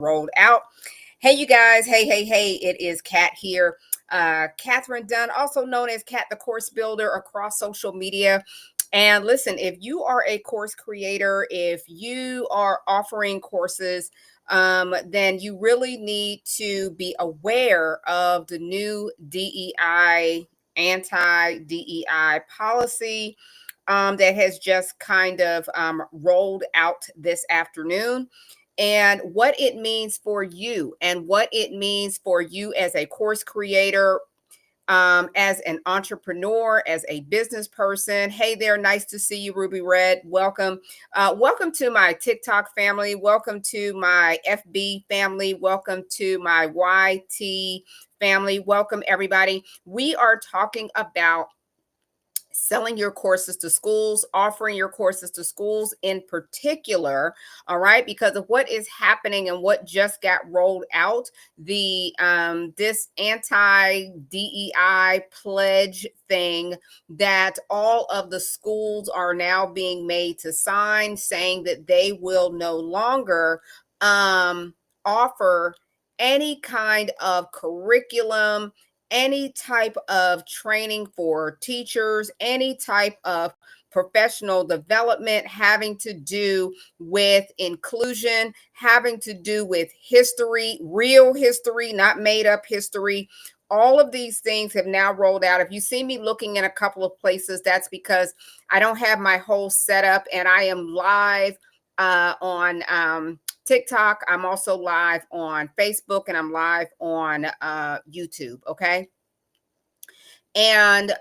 rolled out. Hey, you guys. Hey. It is Kat here. Catherine Dunn, also known as Kat the Course Builder across social media. And listen, if you are a course creator, if you are offering courses, then you really need to be aware of the new DEI, anti-DEI policy that has just kind of rolled out this afternoon, and what it means for you and what it means for you as a course creator, as an entrepreneur, as a business person. Hey there, nice to see you, Ruby Red. Welcome. Welcome to my TikTok family. Welcome to my FB family. Welcome to my YT family. Welcome, everybody. We are talking about selling your courses to schools, offering your courses to schools in particular, all right, because of what is happening and what just got rolled out, the this anti-DEI pledge thing that all of the schools are now being made to sign, saying that they will no longer offer any kind of curriculum, any type of training for teachers, any type of professional development having to do with inclusion, having to do with history, real history, not made up history. All of these things have now rolled out. If you see me looking in a couple of places, that's because I don't have my whole setup and I am live on TikTok. I'm also live on Facebook and I'm live on YouTube. Okay. And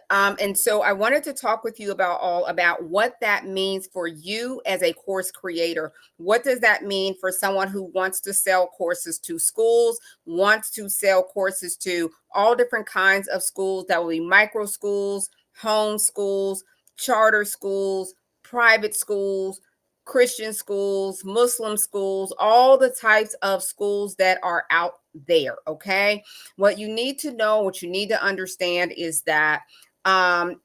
so I wanted to talk with you about what that means for you as a course creator. What does that mean for someone who wants to sell courses to schools, wants to sell courses to all different kinds of schools? That will be micro schools, home schools, charter schools, private schools, Christian schools, Muslim schools, all the types of schools that are out there. Okay. What you need to know, what you need to understand is that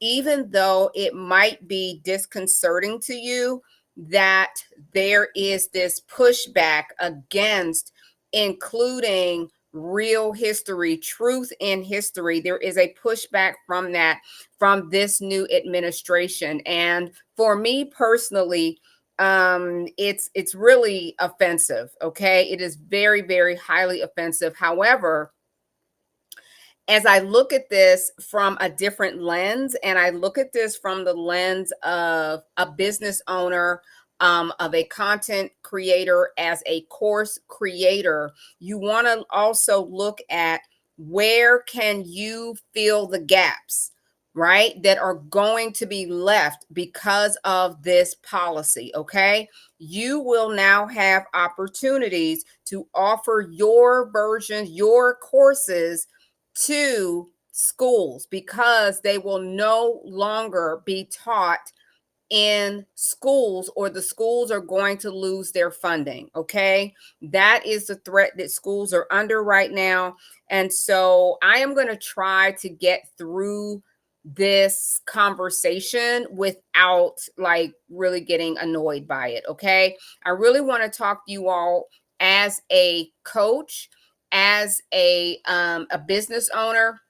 even though it might be disconcerting to you, that there is this pushback against including real history, truth in history. There is a pushback from that, from this new administration. And for me personally, it's really offensive. Okay, it is very highly offensive. However, as I look at this from a different lens, and I look at this from the lens of a business owner, of a content creator, as a course creator, you want to also look at where can you fill the gaps, right, that are going to be left because of this policy. Okay, you will now have opportunities to offer your versions, your courses to schools, because they will no longer be taught in schools, or the schools are going to lose their funding. Okay, that is the threat that schools are under right now. And so I am going to try to get through this conversation without like really getting annoyed by it. Okay, I really want to talk to you all as a coach, as a business owner,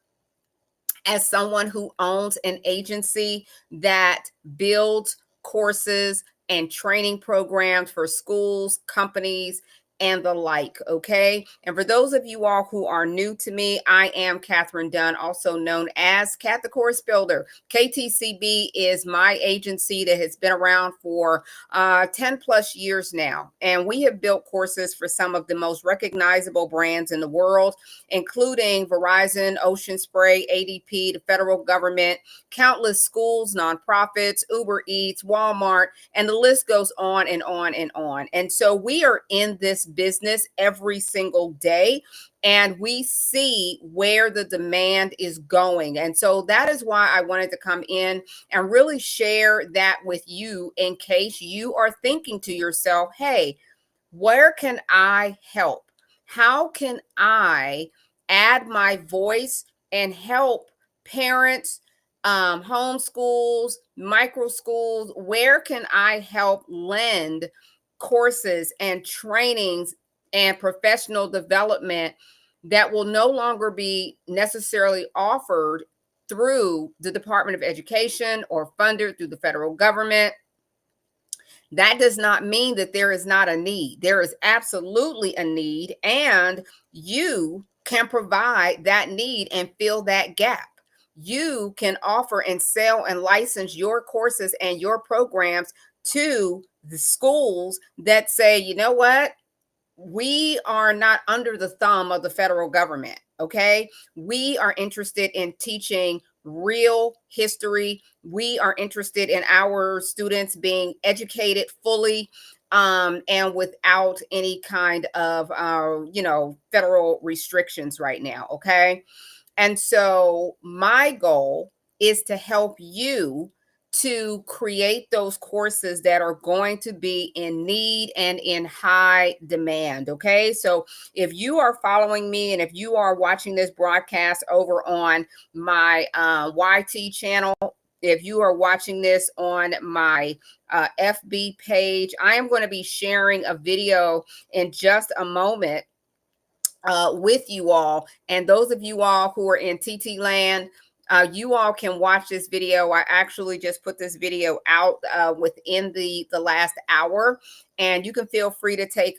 as someone who owns an agency that builds courses and training programs for schools, companies, and the like. Okay. And for those of you all who are new to me, I am Catherine Dunn, also known as Kat the Course Builder. KTCB is my agency that has been around for 10 plus years now. And we have built courses for some of the most recognizable brands in the world, including Verizon, Ocean Spray, ADP, the federal government, countless schools, nonprofits, Uber Eats, Walmart, and the list goes on and on and on. And so we are in this business every single day, and we see where the demand is going. And so that is why I wanted to come in and really share that with you, in case you are thinking to yourself, hey, where can I help? How can I add my voice and help parents, homeschools, micro schools? Where can I help lend courses and trainings and professional development that will no longer be necessarily offered through the Department of Education or funded through the federal government. That does not mean that there is not a need. There is absolutely a need, and you can provide that need and fill that gap. You can offer and sell and license your courses and your programs to the schools that say, you know what? We are not under the thumb of the federal government. Okay. We are interested in teaching real history. We are interested in our students being educated fully, and without any kind of, federal restrictions right now. Okay. And so my goal is to help you to create those courses that are going to be in need and in high demand. Okay. So if you are following me and if you are watching this broadcast over on my YT channel, if you are watching this on my FB page, I am going to be sharing a video in just a moment with you all. And those of you all who are in TT land, you all can watch this video. I actually just put this video out within the last hour, and you can feel free to take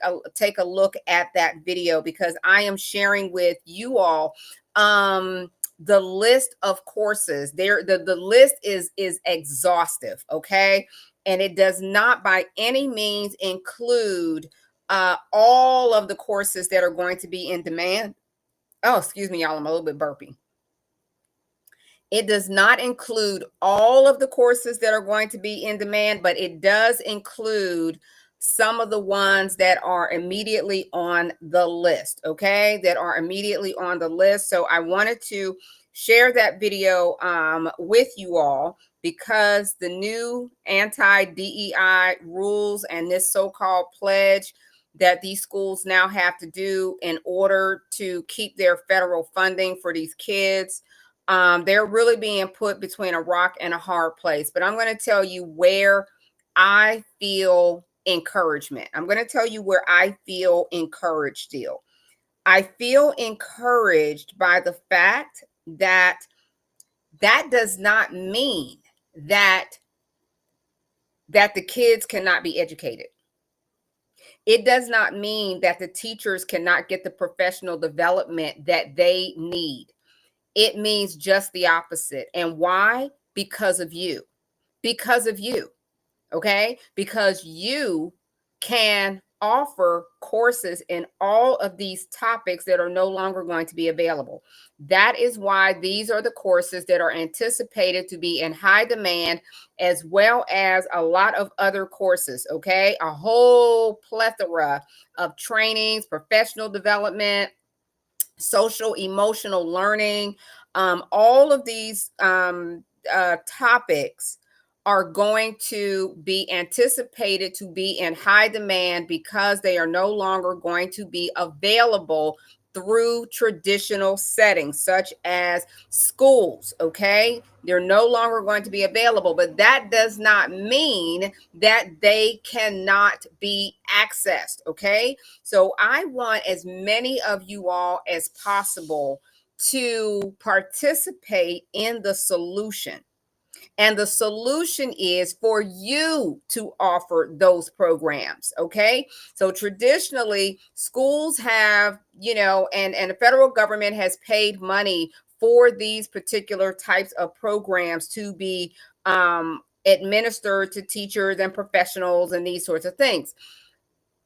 a look at that video, because I am sharing with you all the list of courses. The list is exhaustive, okay? And it does not by any means include all of the courses that are going to be in demand. Oh, excuse me, y'all, I'm a little bit burpy. It does not include all of the courses that are going to be in demand, but it does include some of the ones that are immediately on the list, okay? That are immediately on the list. So I wanted to share that video with you all, because the new anti-DEI rules and this so-called pledge that these schools now have to do in order to keep their federal funding for these kids, they're really being put between a rock and a hard place. But I'm going to tell you where I feel encouragement. I'm going to tell you where I feel encouraged still. I feel encouraged by the fact that that does not mean that the kids cannot be educated. It does not mean that the teachers cannot get the professional development that they need. It means just the opposite. And why? Because of you. Because of you. Okay? Because you can offer courses in all of these topics that are no longer going to be available. That is why these are the courses that are anticipated to be in high demand, as well as a lot of other courses. Okay? A whole plethora of trainings, professional development, social emotional learning. All of these topics are going to be anticipated to be in high demand, because they are no longer going to be available through traditional settings such as schools. Okay, they're no longer going to be available, but that does not mean that they cannot be accessed. Okay, so I want as many of you all as possible to participate in the solution. And the solution is for you to offer those programs. Okay. So traditionally, schools have, and the federal government has paid money for these particular types of programs to be administered to teachers and professionals and these sorts of things.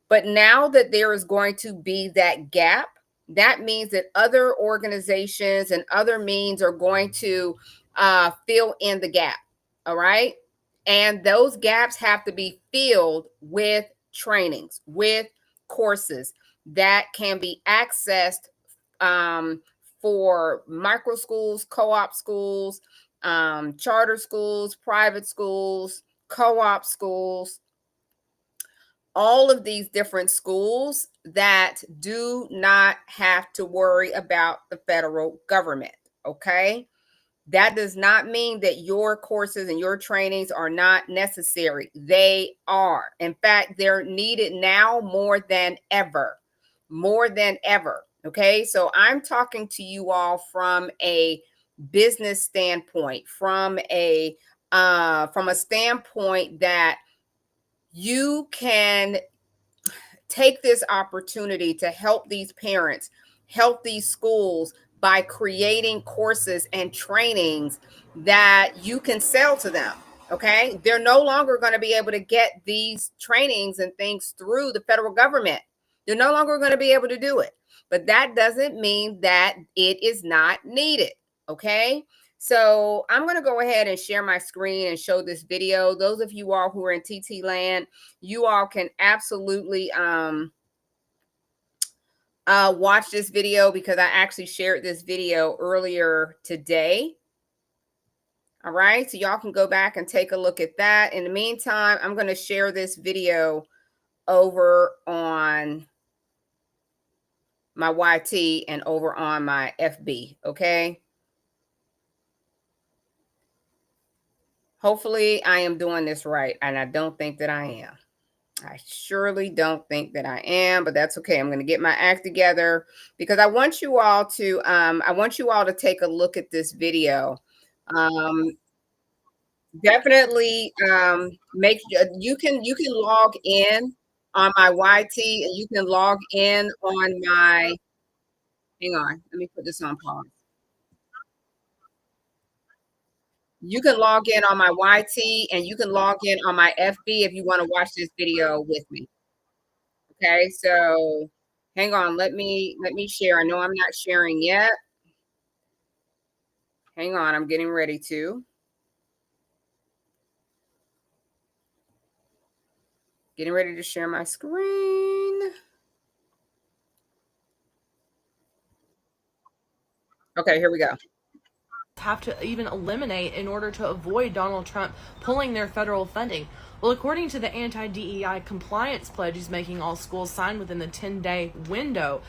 But now that there is going to be that gap, that means that other organizations and other means are going to fill in the gap. All right. And those gaps have to be filled with trainings, with courses that can be accessed for micro schools, co-op schools, charter schools, private schools, co-op schools, all of these different schools that do not have to worry about the federal government. Okay. That does not mean that your courses and your trainings are not necessary. They are. In fact, they're needed now more than ever. more than ever. Okay. So I'm talking to you all from a business standpoint, from a standpoint that you can take this opportunity to help these parents, help these schools by creating courses and trainings that you can sell to them. Okay. They're no longer going to be able to get these trainings and things through the federal government. They're no longer going to be able to do it. But that doesn't mean that it is not needed. Okay. So I'm going to go ahead and share my screen and show this video. Those of you all who are in TT land, you all can absolutely watch this video because I actually shared this video earlier today. All right, so y'all can go back and take a look at that. In the meantime, I'm going to share this video over on my YT and over on my FB, okay? Hopefully I am doing this right, and I don't think that I am. I surely don't think that I am, but that's okay. I'm going to get my act together because I want you all to take a look at this video. Definitely make you can log in on my YT and you can log in on my, hang on, let me put this on pause. You can log in on my YT and you can log in on my FB if you want to watch this video with me. Okay, so hang on, let me share. I know I'm not sharing yet. Hang on, I'm getting ready to. Getting ready to share my screen. Okay, here we go. Have to even eliminate in order to avoid Donald Trump pulling their federal funding. Well, according to the Anti-DEI compliance pledge he's making all schools sign within the 10-day window,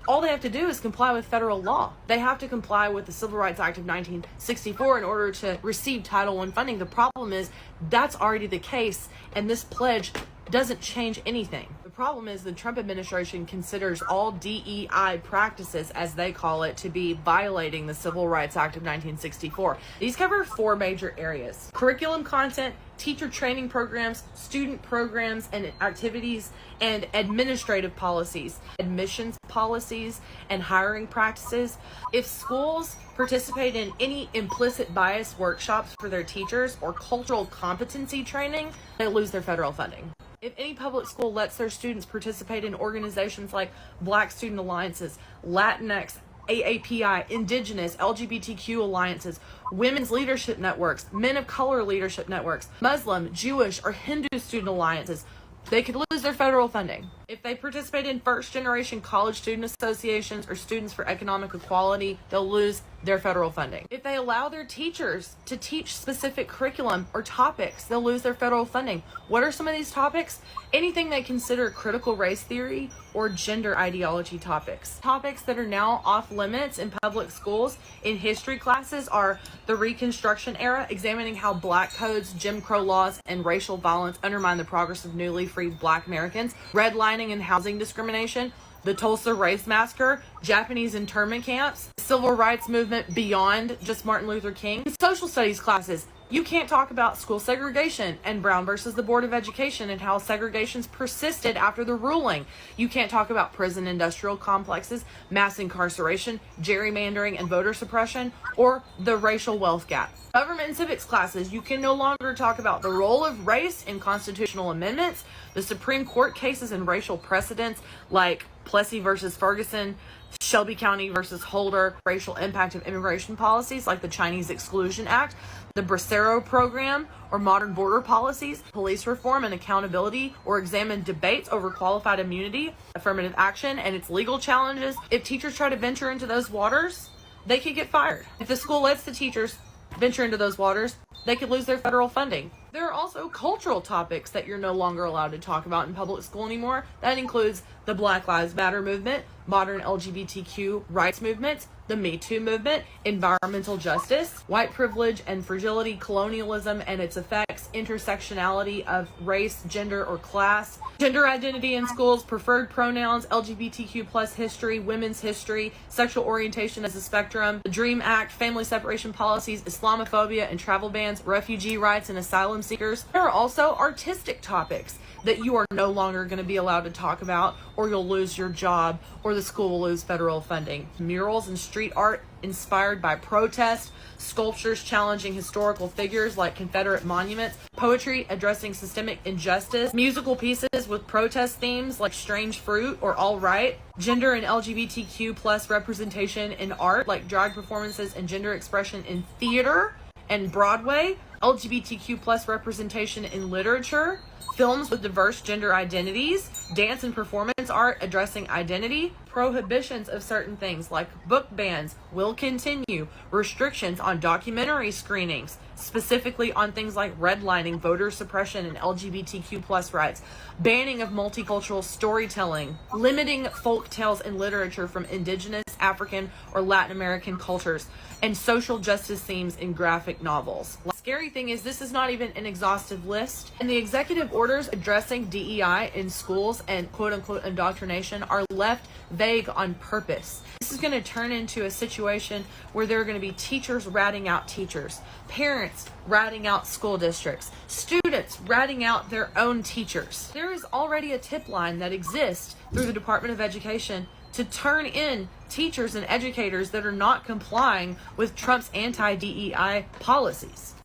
all they have to do is comply with federal law. They have to comply with the Civil Rights Act of 1964 in order to receive Title I funding. The problem is that's already the case, and this pledge doesn't change anything. The problem is the Trump administration considers all DEI practices, as they call it, to be violating the Civil Rights Act of 1964. These cover 4 major areas: curriculum content, teacher training programs, student programs and activities, and administrative policies, admissions policies, and hiring practices. If schools participate in any implicit bias workshops for their teachers or cultural competency training, they lose their federal funding. If any public school lets their students participate in organizations like Black Student Alliances, Latinx, AAPI, Indigenous, LGBTQ alliances, women's leadership networks, men of color leadership networks, Muslim, Jewish, or Hindu student alliances, they could lose their federal funding. If they participate in first-generation college student associations or Students for Economic Equality, they'll lose their federal funding. If they allow their teachers to teach specific curriculum or topics, they'll lose their federal funding. What are some of these topics? Anything they consider critical race theory or gender ideology topics. Topics that are now off limits in public schools in history classes are the Reconstruction era, examining how Black codes, Jim Crow laws, and racial violence undermine the progress of newly freed Black Americans, redlining and housing discrimination, the Tulsa Race Massacre, Japanese internment camps, civil rights movement beyond just Martin Luther King. In social studies classes, you can't talk about school segregation and Brown versus the Board of Education and how segregation's persisted after the ruling. You can't talk about prison industrial complexes, mass incarceration, gerrymandering, and voter suppression, or the racial wealth gap. Government and civics classes, you can no longer talk about the role of race in constitutional amendments, the Supreme Court cases and racial precedents like Plessy versus Ferguson, Shelby County versus Holder, racial impact of immigration policies like the Chinese Exclusion Act, the Bracero program, or modern border policies, police reform and accountability, or examine debates over qualified immunity, affirmative action, and its legal challenges. If teachers try to venture into those waters, they could get fired. If the school lets the teachers venture into those waters, they could lose their federal funding. There are also cultural topics that you're no longer allowed to talk about in public school anymore. That includes the Black Lives Matter movement, modern LGBTQ rights movements, the Me Too movement, environmental justice, white privilege and fragility, colonialism and its effects, intersectionality of race, gender, or class, gender identity in schools, preferred pronouns, LGBTQ plus history, women's history, sexual orientation as a spectrum, the DREAM Act, family separation policies, Islamophobia and travel bans, refugee rights and asylum seekers. There are also artistic topics that you are no longer going to be allowed to talk about, or you'll lose your job, or the school will lose federal funding. Murals and street art inspired by protest, sculptures challenging historical figures like Confederate monuments, poetry addressing systemic injustice, musical pieces with protest themes like Strange Fruit or All Right, gender and LGBTQ plus representation in art like drag performances and gender expression in theater and Broadway, LGBTQ plus representation in literature, films with diverse gender identities, dance and performance art addressing identity, prohibitions of certain things like book bans will continue, restrictions on documentary screenings, specifically on things like redlining, voter suppression, and LGBTQ plus rights, banning of multicultural storytelling, limiting folk tales and literature from indigenous, African, or Latin American cultures, and social justice themes in graphic novels. The scary thing is this is not even an exhaustive list, and the executive orders addressing DEI in schools and quote-unquote indoctrination are left vague on purpose. This is going to turn into a situation where there are going to be teachers ratting out teachers, parents ratting out school districts, students ratting out their own teachers. There is already a tip line that exists through the Department of Education to turn in teachers and educators that are not complying with Trump's anti-DEI policies.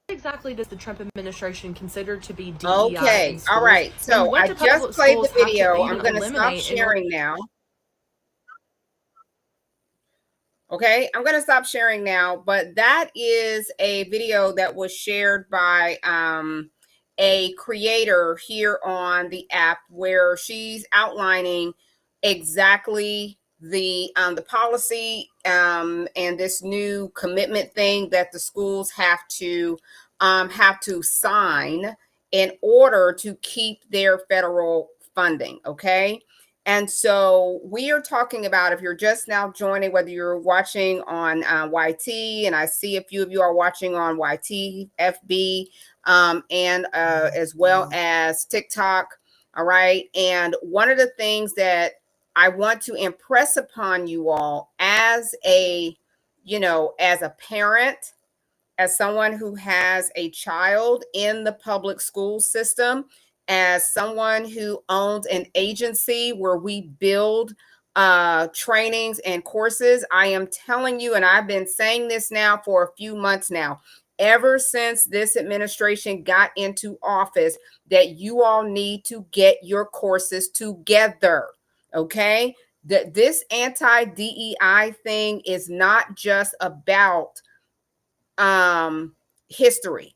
What exactly does the Trump administration consider to be DEI? Okay, all right. So I just played the video. I'm going to stop sharing now. Okay, I'm going to stop sharing now, but that is a video that was shared by a creator here on the app where she's outlining exactly the policy and this new commitment thing that the schools have to sign in order to keep their federal funding. Okay. And so we are talking about, if you're just now joining, whether you're watching on YT, and I see a few of you are watching on YT, FB, and as well as TikTok. All right. And one of the things that I want to impress upon you all as a parent, as someone who has a child in the public school system, as someone who owns an agency where we build trainings and courses, I am telling you, and I've been saying this now for a few months now, ever since this administration got into office, that you all need to get your courses together. Okay, that this anti-DEI thing is not just about history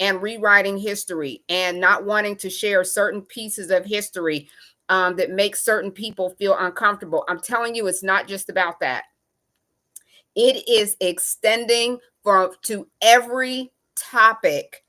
and rewriting history and not wanting to share certain pieces of history that make certain people feel uncomfortable. I'm telling you, it's not just about that. It is extending to every topic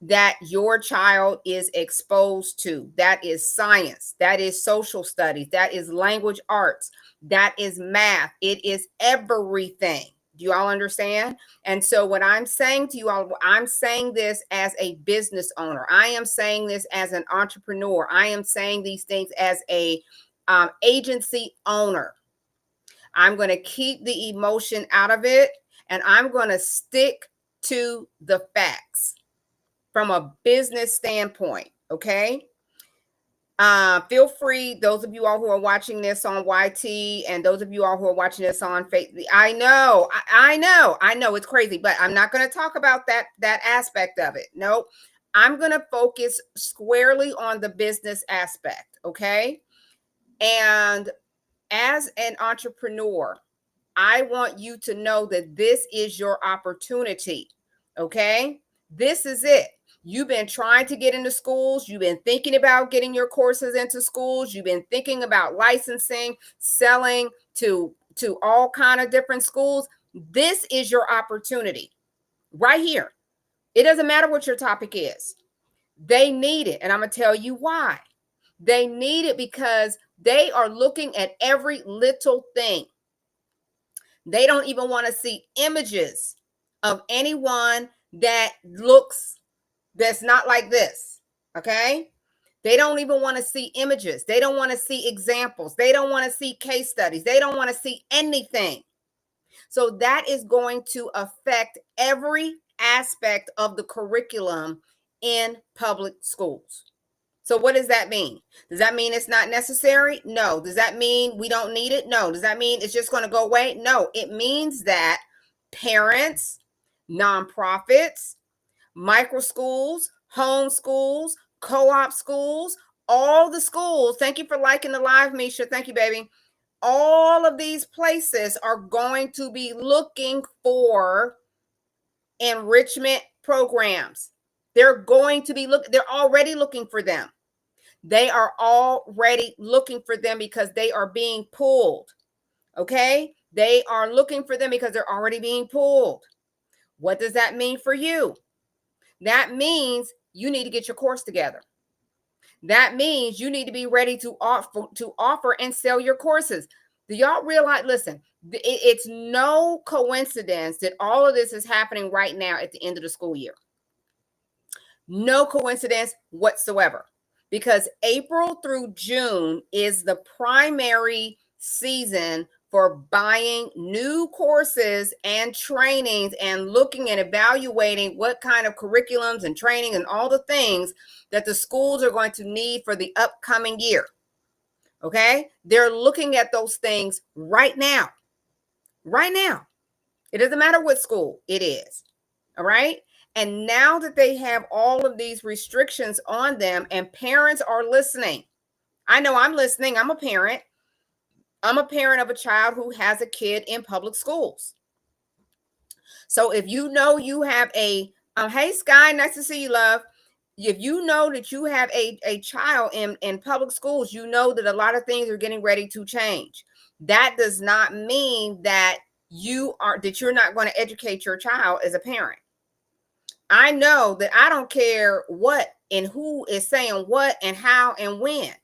that your child is exposed to. That is science, that is social studies, that is language arts, that is math. It is everything. Do you all understand? And so what I'm saying to you all, I'm saying this as a business owner. I am saying this as an entrepreneur. I am saying these things as a agency owner. I'm going to keep the emotion out of it, and I'm going to stick to the facts from a business standpoint. Okay. Feel free, those of you all who are watching this on YT and those of you all who are watching this on Facebook. I know it's crazy, but I'm not going to talk about that aspect of it. Nope. I'm going to focus squarely on the business aspect. Okay. And as an entrepreneur, I want you to know that this is your opportunity. Okay. This is it. You've been trying to get into schools. You've been thinking about getting your courses into schools. You've been thinking about licensing, selling to all kind of different schools. This is your opportunity right here. It doesn't matter what your topic is. They need it. And I'm going to tell you why. They need it because they are looking at every little thing. They don't even want to see images of anyone that's not like this. Okay. They don't even want to see images. They don't want to see examples. They don't want to see case studies. They don't want to see anything. So that is going to affect every aspect of the curriculum in public schools. So what does that mean? Does that mean it's not necessary? No. Does that mean we don't need it? No. Does that mean it's just going to go away? No. It means that parents, nonprofits, micro schools, home schools, co-op schools, all the schools. Thank you for liking the live, Misha. Thank you, baby. All of these places are going to be looking for enrichment programs. They're going to be they're already looking for them. They are already looking for them because they are being pulled. Okay? They are looking for them because they're already being pulled. What does that mean for you? That means you need to get your course together. That means you need to be ready to offer and sell your courses. Do y'all realize? Listen, it's no coincidence that all of this is happening right now at the end of the school year. No coincidence whatsoever, because April through June is the primary season for buying new courses and trainings and looking and evaluating what kind of curriculums and training and all the things that the schools are going to need for the upcoming year. Okay? They're looking at those things right now. Right now. It doesn't matter what school it is. All right? And now that they have all of these restrictions on them and parents are listening. I know I'm listening. I'm a parent. I'm a parent of a child who has a kid in public schools. So if you know you have hey Sky, nice to see you, love. If you know that you have a child in public schools, you know that a lot of things are getting ready to change. That does not mean that you're not going to educate your child as a parent. I know that I don't care what and who is saying what and how and when.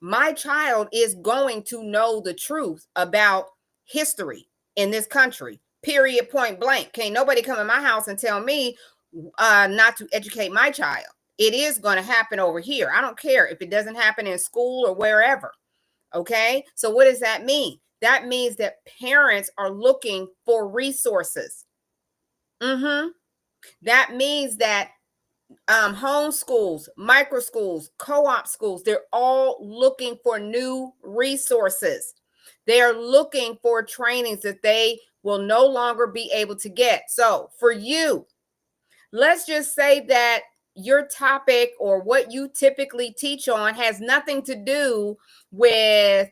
My child is going to know the truth about history in this country, period, point blank. Can't nobody come in my house and tell me not to educate my child. It is going to happen over here. I don't care if it doesn't happen in school or wherever. Okay. So what does that mean? That means that parents are looking for resources. That means that home schools, micro schools, co-op schools, they're all looking for new resources. They are looking for trainings that they will no longer be able to get. So for you, let's just say that your topic or what you typically teach on has nothing to do with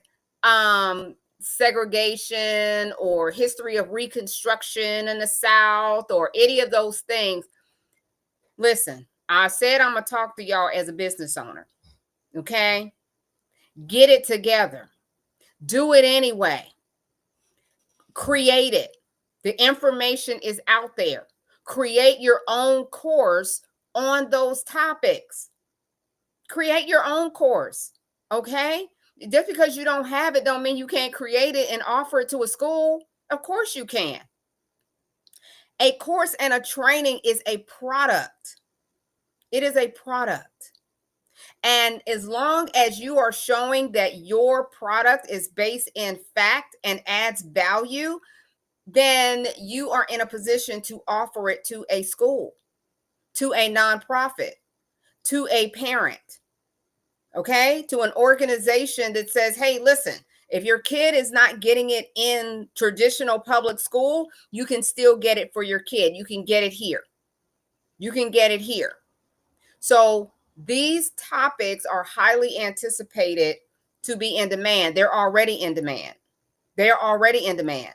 segregation or history of Reconstruction in the South or any of those things. Listen, I said I'm going to talk to y'all as a business owner. Okay? Get it together. Do it anyway. Create it. The information is out there. Create your own course on those topics. Create your own course. Okay? Just because you don't have it don't mean you can't create it and offer it to a school. Of course you can. A course and a training is a product. It is a product. And as long as you are showing that your product is based in fact and adds value, then you are in a position to offer it to a school, to a nonprofit, to a parent, okay, to an organization that says, hey, listen, if your kid is not getting it in traditional public school, you can still get it for your kid. You can get it here. You can get it here. So these topics are highly anticipated to be in demand. They're already in demand. They're already in demand.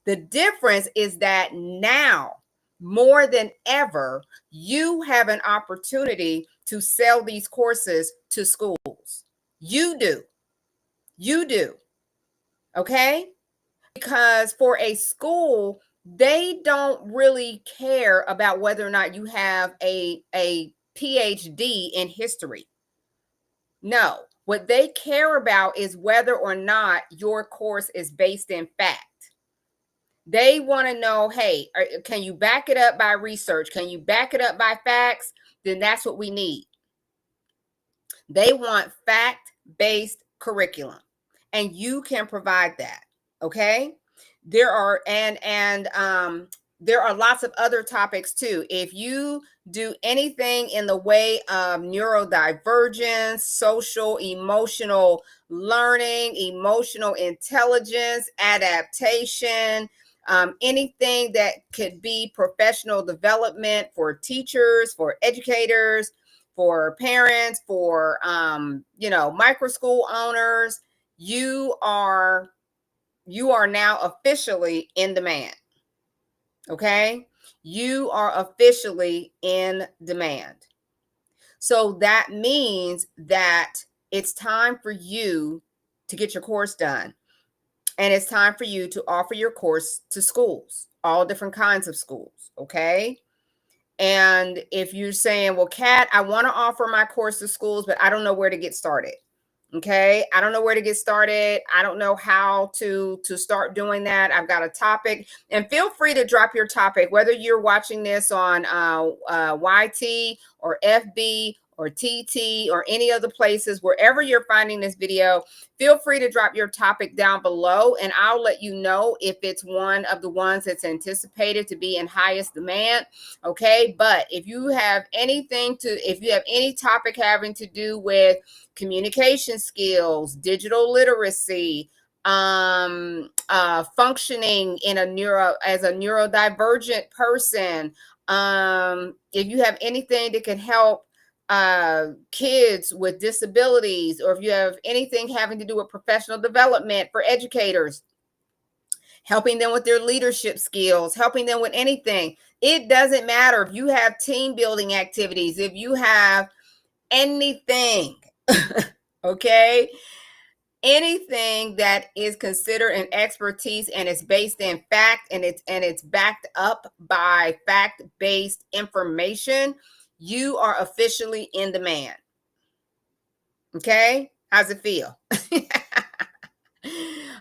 The difference is that now, more than ever, you have an opportunity to sell these courses to schools. You do. You do. Okay? Because for a school, they don't really care about whether or not you have a PhD in history. No, what they care about is whether or not your course is based in fact. They want to know, hey, can you back it up by research? Can you back it up by facts? Then that's what we need. They want fact-based curriculum, and you can provide that. Okay. There are there are lots of other topics too. If you do anything in the way of neurodivergence, social emotional learning, emotional intelligence, adaptation, anything that could be professional development for teachers, for educators, for parents, for micro school owners, you are now officially in demand. Okay? You are officially in demand. So that means that it's time for you to get your course done. And it's time for you to offer your course to schools, all different kinds of schools. Okay? And if you're saying, well, Kat, I want to offer my course to schools, but I don't know where to get started. Okay. I don't know where to get started. I don't know how to start doing that. I've got a topic, and feel free to drop your topic, whether you're watching this on YT or FB or TT or any other places, wherever you're finding this video, feel free to drop your topic down below, and I'll let you know if it's one of the ones that's anticipated to be in highest demand. Okay. But if you have if you have any topic having to do with communication skills, digital literacy, functioning in as a neurodivergent person, if you have anything that can help kids with disabilities, or if you have anything having to do with professional development for educators, helping them with their leadership skills, helping them with anything. It doesn't matter if you have team building activities, if you have anything, okay? Anything that is considered an expertise and it's based in fact, and it's backed up by fact-based information, you are officially in demand. Okay? How's it feel?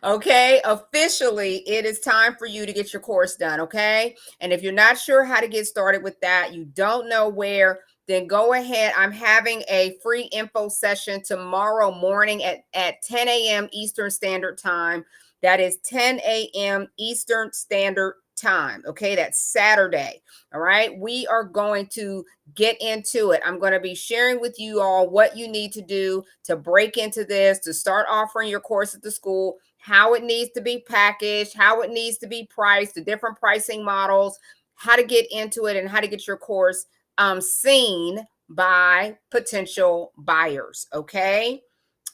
Okay, officially it is time for you to get your course done. Okay, and if you're not sure how to get started with that, you don't know where, then go ahead. I'm having a free info session tomorrow morning at 10 a.m. Eastern Standard Time. That is 10 a.m. Eastern Standard Time. Okay, that's Saturday. All right, we are going to get into it. I'm going to be sharing with you all what you need to do to break into this, to start offering your course at the school, how it needs to be packaged, how it needs to be priced, the different pricing models, how to get into it, and how to get your course seen by potential buyers. Okay.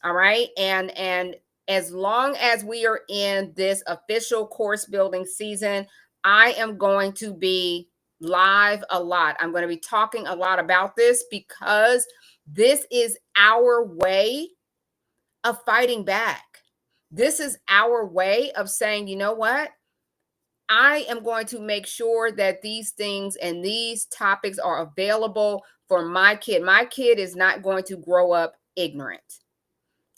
All right. And as long as we are in this official course building season, I am going to be live a lot. I'm going to be talking a lot about this, because this is our way of fighting back. This is our way of saying, you know what? I am going to make sure that these things and these topics are available for my kid. My kid is not going to grow up ignorant.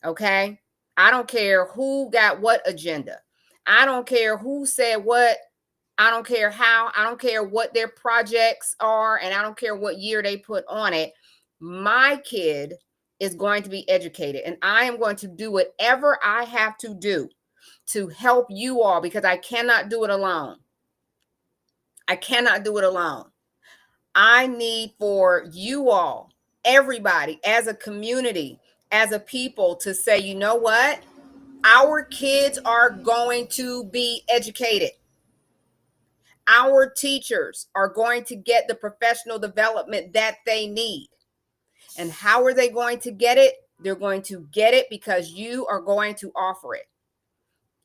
Okay? I don't care who got what agenda. I don't care who said what. I don't care how. I don't care what their projects are, and I don't care what year they put on it. My kid is going to be educated, and I am going to do whatever I have to do to help you all, because I cannot do it alone. I cannot do it alone. I need for you all, everybody, as a community, as a people, to say, you know what? Our kids are going to be educated. Our teachers are going to get the professional development that they need. And how are they going to get it? They're going to get it because you are going to offer it.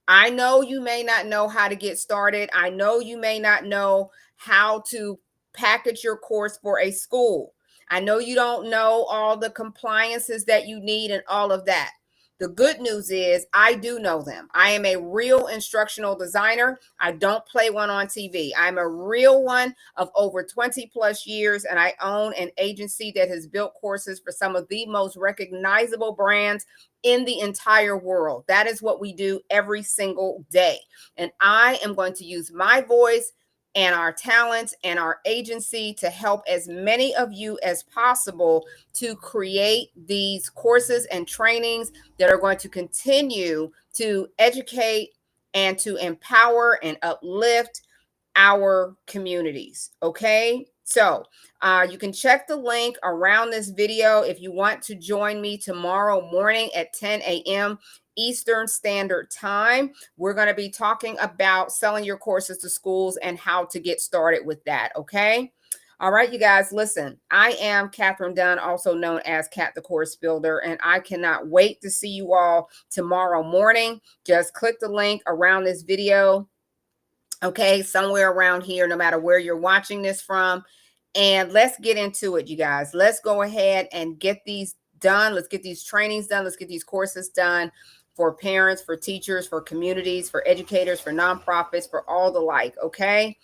I know you may not know how to get started. I know you may not know how to package your course for a school. I know you don't know all the compliances that you need and all of that. The good news is I do know them. I am a real instructional designer. I don't play one on TV. I'm a real one of over 20 plus years, and I own an agency that has built courses for some of the most recognizable brands in the entire world. That is what we do every single day. And I am going to use my voice and our talents and our agency to help as many of you as possible to create these courses and trainings that are going to continue to educate and to empower and uplift our communities. Okay. So you can check the link around this video if you want to join me tomorrow morning at 10 a.m. Eastern Standard Time. We're going to be talking about selling your courses to schools and how to get started with that. Okay. All right, you guys, listen, I am Catherine Dunn, also known as Cat the Course Builder, and I cannot wait to see you all tomorrow morning. Just click the link around this video. Okay, somewhere around here, no matter where you're watching this from. And let's get into it, you guys. Let's go ahead and get these done. Let's get these trainings done. Let's get these courses done for parents, for teachers, for communities, for educators, for nonprofits, for all the like. Okay.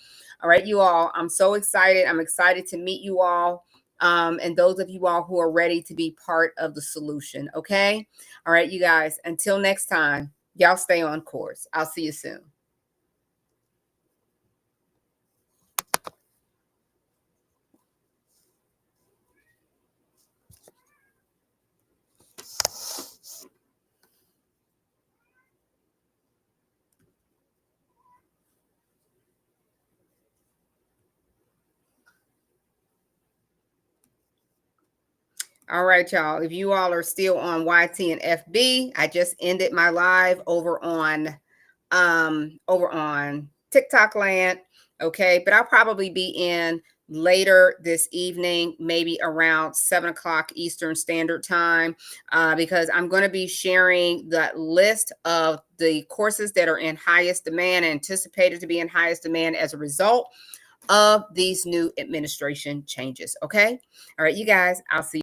All right, you all. I'm so excited. I'm excited to meet you all. And those of you all who are ready to be part of the solution. Okay. All right, you guys. Until next time, y'all stay on course. I'll see you soon. All right, y'all. If you all are still on YT and FB, I just ended my live over on TikTok land. Okay, but I'll probably be in later this evening, maybe around 7 o'clock Eastern Standard Time, because I'm going to be sharing that list of the courses that are in highest demand, anticipated to be in highest demand as a result of these new administration changes. Okay. All right, you guys, I'll see you.